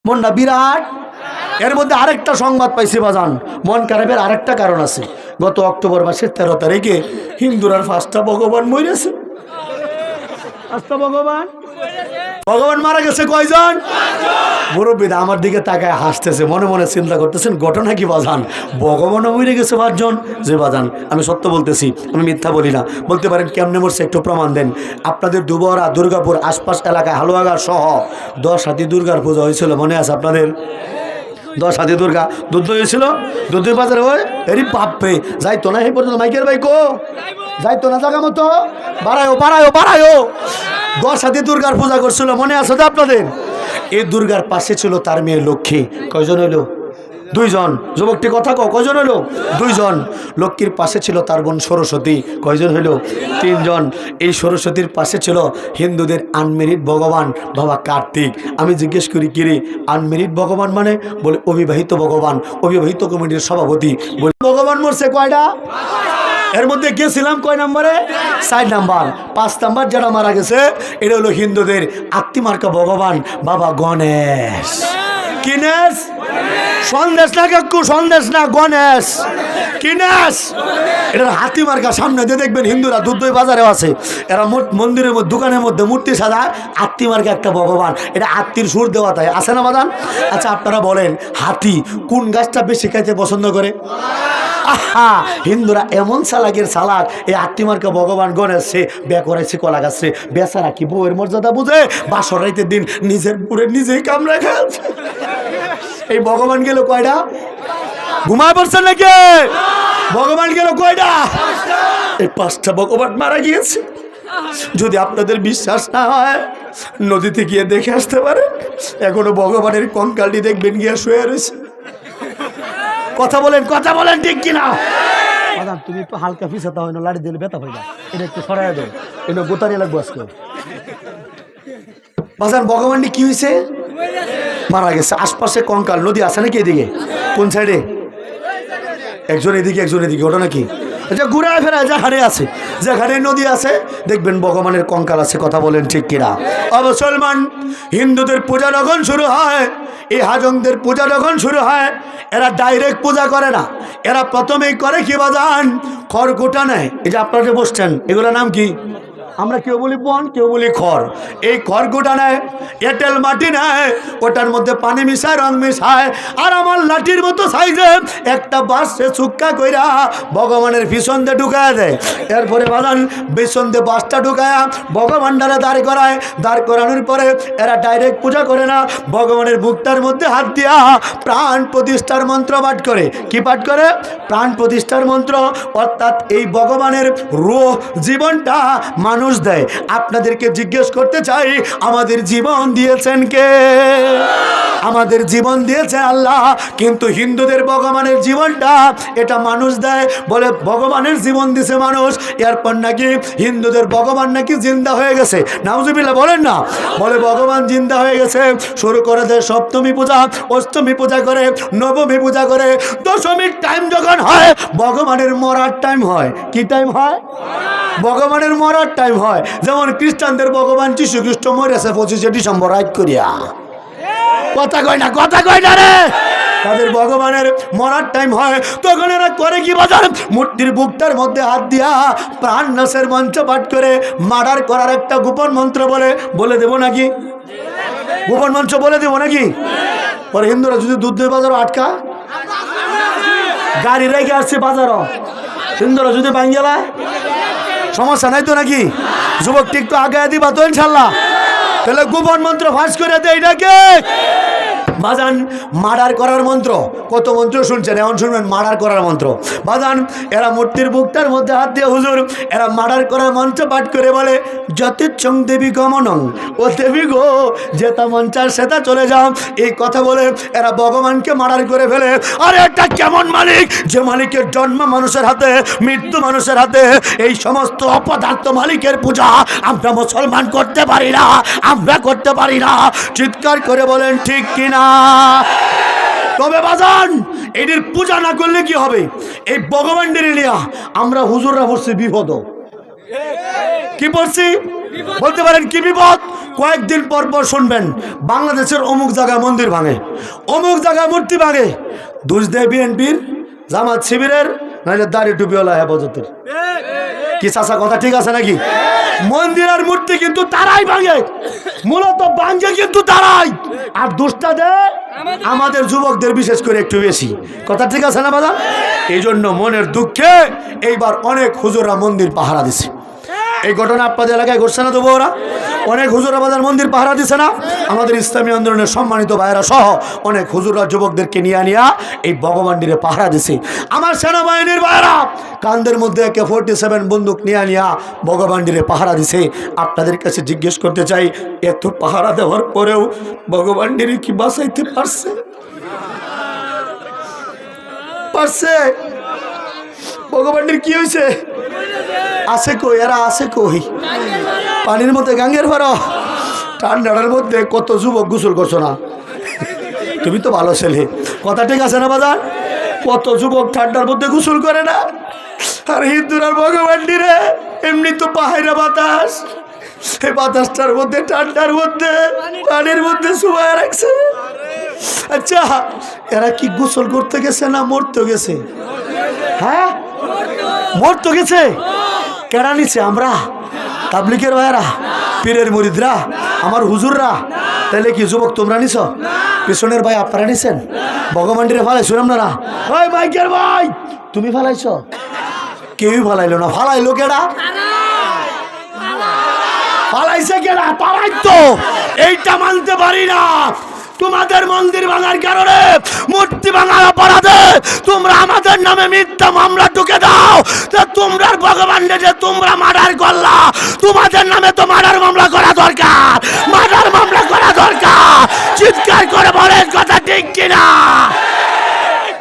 মনটা বিরাট। এর মধ্যে আরেকটা সংবাদ পাইছি বাজান, মন খারাপের আরেকটা কারণ আছে। গত অক্টোবর মাসের 13 তারিখে হিন্দুরার 5টা ভগবান মরেছে। 5টা ভগবান মারা গেছে। কয়জন? মুরব্বীরা আমার দিকে তাকায় হাসতেছে, মনে মনে চিন্তা করতেছেন ঘটনা কি বাজান, ভগবানও মরে গেছে 5 জন। যে বাজান আমি সত্য বলতেছি, আমি মিথ্যা বলি না। বলতে পারেন কেমনে মরছে একটু প্রমাণ দেন। আপনাদের দুবরা, দুর্গাপুর আশপাশ এলাকায় হালুয়াগার সহ 10 হাতি দুর্গার পূজা হয়েছিল, মনে আছে আপনাদের? 10 হাতি দুর্গা দুধ হয়েছিল, দুধের বাজারে ওই এরি বাপরে যাইতো না এই পর্যন্ত। মাইকের বাইকো যাইতো না জায়গা মতো, বাড়ায়ও বাড়ায়ও বাড়ায়ও। 10 হাতি দুর্গার পূজা করছিল, মনে আছে তো আপনাদের? এই দুর্গার পাশে ছিল তার মেয়ে লক্ষ্মী। কয়জন হইলো? 2 জন। যুবকটি কথা কও, কয়জন হইলো? 2 জন। লক্ষ্মীর পাশে ছিল তার বোন সরস্বতী। কয়জন হইলো? 3 জন। এই সরস্বতীর পাশে ছিল হিন্দুদের আনমেরিড ভগবান বাবা কার্তিক। আমি জিজ্ঞেস করি কিরে আনমেরিড ভগবান মানে? বলে অবিবাহিত ভগবান। অবিবাহিত কমিটির সভাপতি। বলে ভগবান মরছে কয়টা? এর মধ্যে গেছিলাম কয় নম্বরে? 4 নাম্বার। 5 নাম্বার যারা মারা গেছে এটা হলো হিন্দুদের আত্মিমার্কা ভগবান বাবা গণেশ। কিনেশ সন্দেশ না, কাকু সন্দেশ না, গণেশ কিনেশ। এটার হাতি মার্কা সামনে দিয়ে দেখবেন হিন্দুরা দুধ দই বাজারেও আছে। এরা মন্দিরের মধ্যে দোকানের মধ্যে মূর্তি সাজা আত্মি মার্কা একটা ভগবান। এটা আত্মির সুর দেওয়া তাই আছে না বাদান? আচ্ছা আপনারা বলেন হাতি কোন গাছটা বেশি খাইতে পছন্দ করে? আহা, হিন্দুরা এমন চালাকের চালাক, এই আত্মিমার্কা ভগবান গণেশ সে বিয়ে করাইছে কলা গাছে। বেচারা কি বউয়ের মর্যাদা বুঝে? বাসর রাইতের দিন নিজের পুরে নিজেই কামড়া খাচ্ছে। এই ভগবান গেল কয়টা? ঘুমায় পড়ছেন নাকি? ভগবান গেল কয়টা? এই 5টা ভগবান মারা গিয়েছে। যদি আপনাদের বিশ্বাস না হয় নদীতে গিয়ে দেখে আসতে পারে, এখনো ভগবানের কঙ্কালটি দেখবেন গিয়ে শুয়ে রয়েছে। কথা বলেন ঠিক কিনা? তুমি একটু হালকা পিছাতে হয় না, লাড়ি দিলে ব্যথা হয়ে যায়। এটা একটু সরাই দেয়, এটা গোতারি লাগবো আজকে। বাজার ভগবানটি কি হয়েছে? মারা গেছে। আশপাশে কঙ্কাল নদী আছে নাকি? এদিকে কোন সাইডে? একজন এদিকে একজন এদিকে। ওটা নাকি এটা ঘুরায় ফেরায় যেখানে আছে, যেখানে নদী আছে দেখবেন ভগবানের কঙ্কাল আছে। কথা বলেন ঠিক কিনা? মুসলমান হিন্দুদের পূজা যখন শুরু হয়, এই হাজংদের পূজা যখন শুরু হয়, এরা ডাইরেক্ট পূজা করে না। এরা প্রথমেই করে কি বাজান? খড়কুটা নেয়। এই যে আপনারা যে বসছেন এগুলোর নাম কি? আমরা কেউ বলি বন, কেউ বলি খড়। এই খড়কুটা নেয়, এঁটেল মাটি নেয়, ওটার মধ্যে পানি মিশায়, রং মিশায়, আর আমার লাঠির মতো সাইজে একটা বাঁশে চুক্কা কইরা ভগবানের পিছন দিয়ে ঢুকায় দেয়। এরপরে বাজান পিছন দিয়ে বাঁশটা ঢুকায়া ভগবানটারে দাঁড় করায়। দাঁড় করানোর পরে এরা ডাইরেক্ট পূজা করে না, ভগবানের বুকটার মধ্যে হাত দিয়া প্রাণ প্রতিষ্ঠার মন্ত্র পাঠ করে। কি পাঠ করে? প্রাণ প্রতিষ্ঠার মন্ত্র। অর্থাৎ এই ভগবানের রূহ জীবনটা মানুষ দেয়। আপনাদেরকে জিজ্ঞেস করতে চাই, আমাদের জীবন দিয়েছেন কে? আমাদের জীবন দিয়েছে আল্লাহ, কিন্তু হিন্দুদের ভগবানের জীবনটা এটা মানুষ দেয়। বলে ভগবানের জীবন দিছে মানুষ, এরপর নাকি হিন্দুদের ভগবান নাকি জিন্দা হয়ে গেছে। নাউজুবিল্লাহ বলেন না? বলে ভগবান জিন্দা হয়ে গেছে। শুরু করে দেয় সপ্তমী পূজা, অষ্টমী পূজা করে, নবমী পূজা করে, দশমীর টাইম যখন হয় ভগবানের মরার টাইম হয়। কি টাইম হয়? ভগবানের মরার টাইম হয়। যেমন খ্রিস্টানদের ভগবান যীশু খ্রিস্ট মরেছে 25শে ডিসেম্বর রাত করিয়া। কথা কয় না রে। তাদের ভগবানের মরার টাইম হয়, তখন এরা করে কি বাজার? মূর্তির বুকটার মধ্যে হাত দিয়া প্রাণ নাশের মন্ত্র পাঠ করে মার্ডার করার একটা গোপন মন্ত্র বলে দেবো নাকি? গোপন মন্ত্র বলে দেবো নাকি? পরে হিন্দুরা যদি দুধ দই বাজারও আটকা গাড়ি রেখে আসছে বাজারও, হিন্দুরা যদি বাঙ্গেলায় সমস্যা নাই তো নাকি? যুবকটি একটু আগে দিবা তো ইনশাল্লাহ। তাহলে গোপন মন্ত্র ফাঁস করে দেয় এটাকে বাজান মার্ডার করার মন্ত্র। কত মন্ত্র শুনছেন, এখন শুনবেন মার্ডার করার মন্ত্র। বাজান এরা মূর্তির বুকটার মধ্যে হাত দিয়ে হুজুর এরা মার্ডার করার মন্ত্র পাঠ করে বলে, যতেচ্ছং দেবী গমনং, ও দেবী গো যেটা মন চায় সেটা চলে যাও। এই কথা বলে এরা ভগবানকে মার্ডার করে ফেলে। আর এটা কেমন মালিক? যে মালিকের জন্ম মানুষের হাতে, মৃত্যু মানুষের হাতে। এই সমস্ত অপদার্থ মালিকের পূজা আমরা মুসলমান করতে পারি না, আমরা করতে পারি না। চিৎকার করে বলেন ঠিক কিনা? তবে বাজান এদের পূজা না করলে কি হবে? এই ভগবানদের নিয়ে আমরা হুজুররা পড়ছি বিপদ। কি পড়ছি বলতে পারেন কি বিপদ? কয়েকদিন পর পর শুনবেন বাংলাদেশের অমুক জায়গায় মন্দির ভাঙে, অমুক জায়গায় মূর্তি ভাঙে। দোষ দেয় বিএনপির, জামাত শিবিরের, নাহলে দাড়ি টুপিওয়ালা হেফাজতের। কি চাচা কথা ঠিক আছে নাকি? মন্দির আর মূর্তি কিন্তু তারাই ভাঙে, মূলত ভাঙে কিন্তু তারাই, আর দোষটা দেয় আমাদের যুবকদের, বিশেষ করে একটু বেশি। কথা ঠিক আছে না বাবা? এই জন্য মনের দুঃখে এইবার অনেক হুজুররা মন্দির পাহারা দিছে। এই ঘটনা আপনাদের এলাকায় ঘটছে না? তবু ওরা অনেক হুজুরা বাজার মন্দির পাহারা দিছে না? আমাদের ইসলামী আন্দোলনের সম্মানিত ভাইয়েরা সহ অনেক হুজুরা যুবকদেরকে নিয়ে এই ভগবানডিরে পাহারা দিছে। আমার সেনাবাহিনীর ভাইয়েরা কান্দের মধ্যে AK-47 বন্দুক নিয়ে ভগবানডিরে পাহারা দিছে। আপনাদের কাছে জিজ্ঞেস করতে চাই, এত পাহারা দেওয়ার পরেও ভগবানডিরে কি বাঁচাইতে পারছে? পারছে? ভগবানডির কি হয়েছে? আছে কই? এরা আছে কই? পানির মধ্যে গাঙ্গের ভরা ঠান্ডার মধ্যে কত যুবক গোসল করছো না? তুমি তো ভালো ছেলে, কথা ঠিক আছে না বাজার? কত যুবক ঠান্ডার মধ্যে গোসল করে না? আর হিন্দুরার ভগবানডিরে এমনি তো পাহাড়া বাতাস, এই বাতাসটার মধ্যে ঠান্ডার মধ্যে পানির মধ্যে শুয়ে রাখছে। আচ্ছা, এরা কি গোসল করতে গেছে না মরতে গেছে? হ্যাঁ, মরতে গেছে। কেডা নিছে? আমরা তাবলিগের ভাইয়েরা, পীরের মুরিদরা, আমার হুজুররা। তাহলে কি যুবক তোমরা নিছ? পিছনের ভাই আপনারা নিছেন? ভগবানডিরে ফালাইছো আপনারা? ওই বাইকের ভাই, তুমি ফালাইছ? কেউই ফালাইলো না। ফালাইলো কেডা? ফালাইছে কেডা? তারাই তো। এইটা মানতে পারি না। তোমাদের মন্দির ভাঙার কারণে, মূর্তি ভাঙার অপরাধে তোমরা আমাদের নামে মিথ্যা মামলা ঢুকে দাও। তোমরা ভগবানকে যে তোমরা মার্ডার করলা, তোমাদের নামে তো মার্ডার মামলা করা দরকার, মার্ডার মামলা করা দরকার। চিৎকার করে বলেন কথা ঠিক কিনা?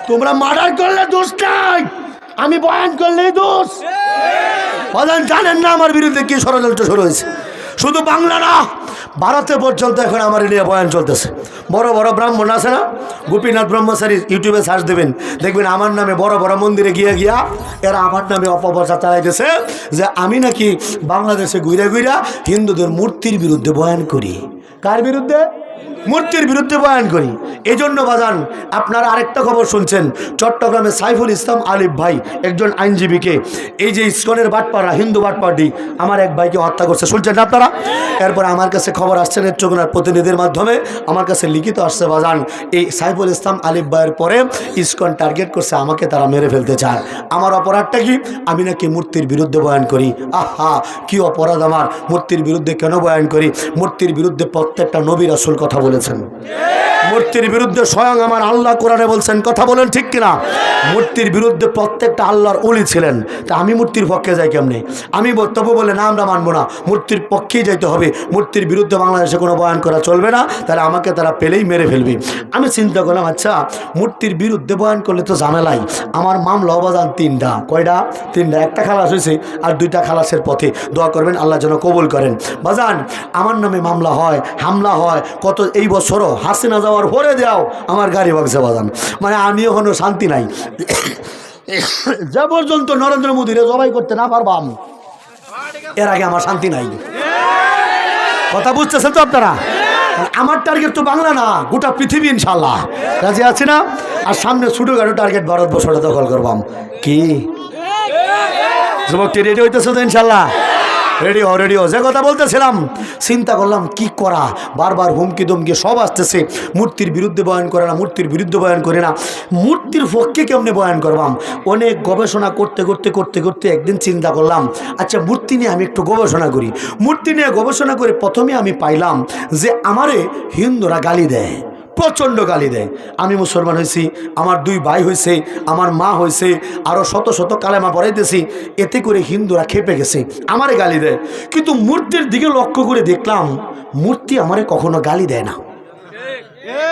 তোমরা মার্ডার করলে দোষ নাই, আমি বয়ান করলেই দোষ। বলেন, জানেন না আমার বিরুদ্ধে কি ষড়যন্ত্র শুরু হয়েছে? শুধু বাংলা না, ভারতে পর্যন্ত এখন আমার নিয়ে বয়ান চলতেছে। বড় বড় ব্রাহ্মণ আছে না, গোপীনাথ ব্রহ্মচারী, ইউটিউবে সার্চ দেবেন, দেখবেন আমার নামে বড় বড় মন্দিরে গিয়া এরা আমার নামে অপপ্রচার চালাইতেছে যে আমি নাকি বাংলাদেশে ঘুরে হিন্দুদের মূর্তির বিরুদ্ধে বয়ান করি। কার বিরুদ্ধে? মূর্তির বিরুদ্ধে বয়ান করি। এই জন্য বাজান, আপনারা আরেকটা খবর শুনছেন, চট্টগ্রামে সাইফুল ইসলাম আলিফ ভাই, একজন আইনজীবীকে এই যে ইসকনের বাটপাড়া, হিন্দু বাটপাড়ি, আমার এক ভাইকে হত্যা করছে, শুনছেন না আপনারা? এরপরে আমার কাছে খবর আসছে নেত্রকোনার প্রতিনিধির মাধ্যমে, আমার কাছে লিখিত আসছে বাজান, এই সাইফুল ইসলাম আলিফ ভাইয়ের পরে ইসকন টার্গেট করছে, আমাকে তারা মেরে ফেলতে চায়। আমার অপরাধটা কি? আমি নাকি মূর্তির বিরুদ্ধে বয়ান করি। আহা, কি অপরাধ আমার! মূর্তির বিরুদ্ধে কেন বয়ান করি? মূর্তির বিরুদ্ধে প্রত্যেকটা নবী রাসূল কথা বলেছেন। মূর্তির বিরুদ্ধে স্বয়ং আমার আল্লাহ কোরআনে বলছেন। কথা বলেন ঠিক কিনা? মূর্তির বিরুদ্ধে প্রত্যেকটা আল্লাহর ওলি ছিলেন। তা আমি মূর্তির পক্ষে যাই কেমনে? আমি বক্তব্য বলে না, আমরা মানবো না, মূর্তির পক্ষেই যাইতে হবে, মূর্তির বিরুদ্ধে বাংলাদেশে কোনো বয়ান করা চলবে না, তাহলে আমাকে তারা পেলেই মেরে ফেলবে। আমি চিন্তা করলাম, আচ্ছা মূর্তির বিরুদ্ধে বয়ান করলে তো ঝামেলাই। আমার মামলা অবাজান 3টা। কয়টা? 3টা। একটা খালাস হয়েছে, আর 2টা খালাসের পথে। দোয়া করবেন আল্লাহ যেন কবুল করেন। বাজান, আমার নামে মামলা হয়, হামলা হয়, কত এই বছরও হাসিনা যাওয়ার পরে দেও আমার গাড়ি ভাগছে বাজান। মানে আমি এখনো শান্তি নাই। যে পর্যন্ত নরেন্দ্র মোদীরে জবাই করতে না পারবাম, এর আগে আমার শান্তি নাই। কথা বুঝতেছেন তো আপনারা? আমার টার্গেট তো বাংলা না, গোটা পৃথিবী ইনশাল্লাহ। রাজি আছি না? আর সামনে ছোটখাটো টার্গেট ভারতবর্ষটা দখল করবাম। কি যুবকটি রেডি হইতেছে তো ইনশাল্লাহ? Radio radio. যে কথা বলতেছিলাম, চিন্তা করলাম কি করা, বারবার হুমকি দমকি সব আসতেছে। মূর্তির বিরুদ্ধে বয়ান করে না, মূর্তির বিরুদ্ধে বয়ান করে না, মূর্তির পক্ষে কেমনে বয়ান করবাম? অনেক গবেষণা করতে করতে করতে করতে একদিন চিন্তা করলাম, আচ্ছা মূর্তি নিয়ে আমি একটু গবেষণা করি। মূর্তি নিয়ে গবেষণা করে প্রথমে আমি পাইলাম যে আমারে হিন্দুরা গালি দেয়, প্রচণ্ড গালি দেয়। আমি মুসলমান হয়েছি, আমার 2 ভাই হয়েছে, আমার মা হয়েছে, আরও শত শত কালেমা পড়াইতেছি, এতে করে হিন্দুরা খেপে গেছে, আমারে গালি দেয়। কিন্তু মূর্তির দিকে লক্ষ্য করে দেখলাম, মূর্তি আমারে কখনো গালি দেয় না।